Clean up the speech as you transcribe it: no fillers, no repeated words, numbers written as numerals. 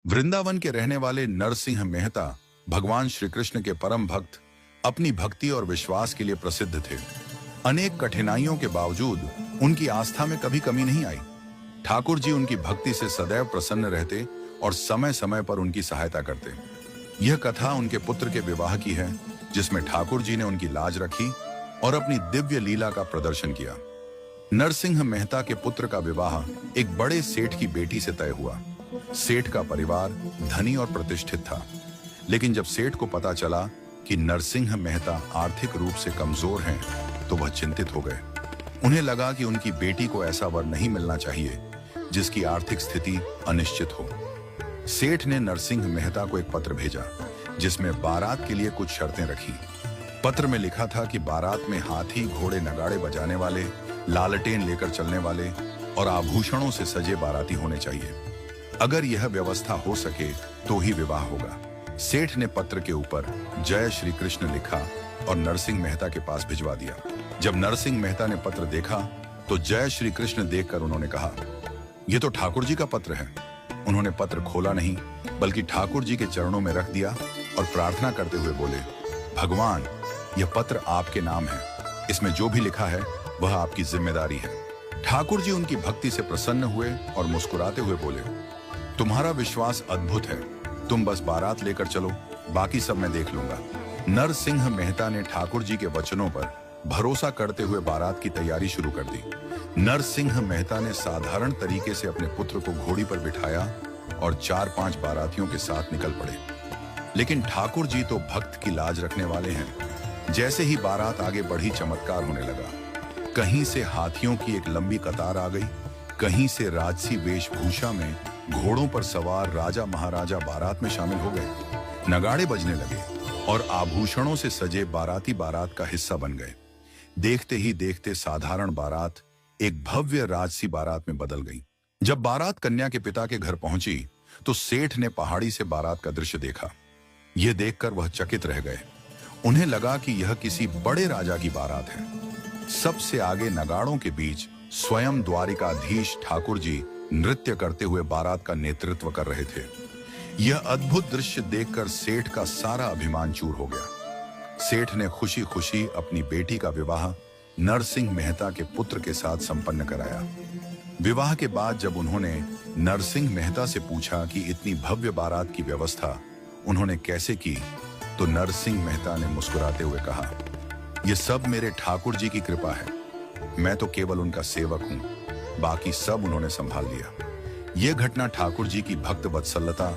वृंदावन के रहने वाले नरसिंह मेहता भगवान श्री कृष्ण के परम भक्त अपनी भक्ति और विश्वास के लिए प्रसिद्ध थे। अनेक कठिनाइयों के बावजूद उनकी आस्था में कभी कमी नहीं आई। ठाकुर जी उनकी भक्ति से सदैव प्रसन्न रहते और समय समय पर उनकी सहायता करते। यह कथा उनके पुत्र के विवाह की है, जिसमें ठाकुर जी ने उनकी लाज रखी और अपनी दिव्य लीला का प्रदर्शन किया। नरसिंह मेहता के पुत्र का विवाह एक बड़े सेठ की बेटी से तय हुआ। सेठ का परिवार धनी और प्रतिष्ठित था, लेकिन जब सेठ को पता चला कि नरसिंह मेहता आर्थिक रूप से कमजोर हैं, तो वह चिंतित हो गए। उन्हें लगा कि उनकी बेटी को ऐसा वर नहीं मिलना चाहिए जिसकी आर्थिक स्थिति अनिश्चित हो। सेठ ने नरसिंह मेहता को एक पत्र भेजा, जिसमें बारात के लिए कुछ शर्तें रखी। पत्र में लिखा था कि बारात में हाथी घोड़े नगाड़े बजाने वाले, लालटेन लेकर चलने वाले और आभूषणों से सजे बाराती होने चाहिए। अगर यह व्यवस्था हो सके तो ही विवाह होगा। सेठ ने पत्र के ऊपर जय श्री कृष्ण लिखा और नरसिंह मेहता के पास भिजवा दिया। जब नरसिंह मेहता ने पत्र देखा तो जय श्री कृष्ण देखकर उन्होंने कहा, यह तो ठाकुर जी का पत्र है। उन्होंने पत्र खोला नहीं, बल्कि ठाकुर जी के चरणों में रख दिया और प्रार्थना करते हुए बोले, भगवान, यह पत्र आपके नाम है। इसमें जो भी लिखा है वह आपकी जिम्मेदारी है। ठाकुर जी उनकी भक्ति से प्रसन्न हुए और मुस्कुराते हुए बोले, तुम्हारा विश्वास अद्भुत है। तुम बस बारात लेकर चलो, बाकी सब मैं देख लूंगा। नरसिंह मेहता ने ठाकुर जी के वचनों पर भरोसा करते हुए बारात की तैयारी शुरू कर दी। नरसिंह मेहता ने साधारण तरीके से अपने पुत्र को घोड़ी पर बिठाया और 4-5 बारातियों के साथ निकल पड़े। लेकिन ठाकुर जी तो भक्त की लाज रखने वाले हैं। जैसे ही बारात आगे बढ़ी, चमत्कार होने लगा। कहीं से हाथियों की एक लंबी कतार आ गई, कहीं से राजसी वेशभूषा में घोड़ों पर सवार राजा महाराजा बारात में शामिल हो गए। नगाड़े बजने लगे और आभूषणों से सजे बाराती बारात का हिस्सा बन गए। देखते ही देखते साधारण बारात एक भव्य राजसी बारात में बदल गई। जब बारात कन्या के पिता के घर पहुंची तो सेठ ने पहाड़ी से बारात का दृश्य देखा। यह देखकर वह चकित रह गए। उन्हें लगा कि यह किसी बड़े राजा की बारात है। सबसे आगे नगाड़ों के बीच स्वयं द्वारिकाधीश ठाकुर जी नृत्य करते हुए बारात का नेतृत्व कर रहे थे। यह अद्भुत दृश्य देखकर सेठ का सारा अभिमान चूर हो गया। सेठ ने खुशी खुशी अपनी बेटी का विवाह नरसिंह मेहता के पुत्र के साथ संपन्न कराया। विवाह के बाद जब उन्होंने नरसिंह मेहता से पूछा कि इतनी भव्य बारात की व्यवस्था उन्होंने कैसे की, तो नरसिंह मेहता ने मुस्कुराते हुए कहा, यह सब मेरे ठाकुर जी की कृपा है। मैं तो केवल उनका सेवक हूं, बाकी सब उन्होंने संभाल लिया। यह घटना ठाकुर जी की भक्त वत्सलता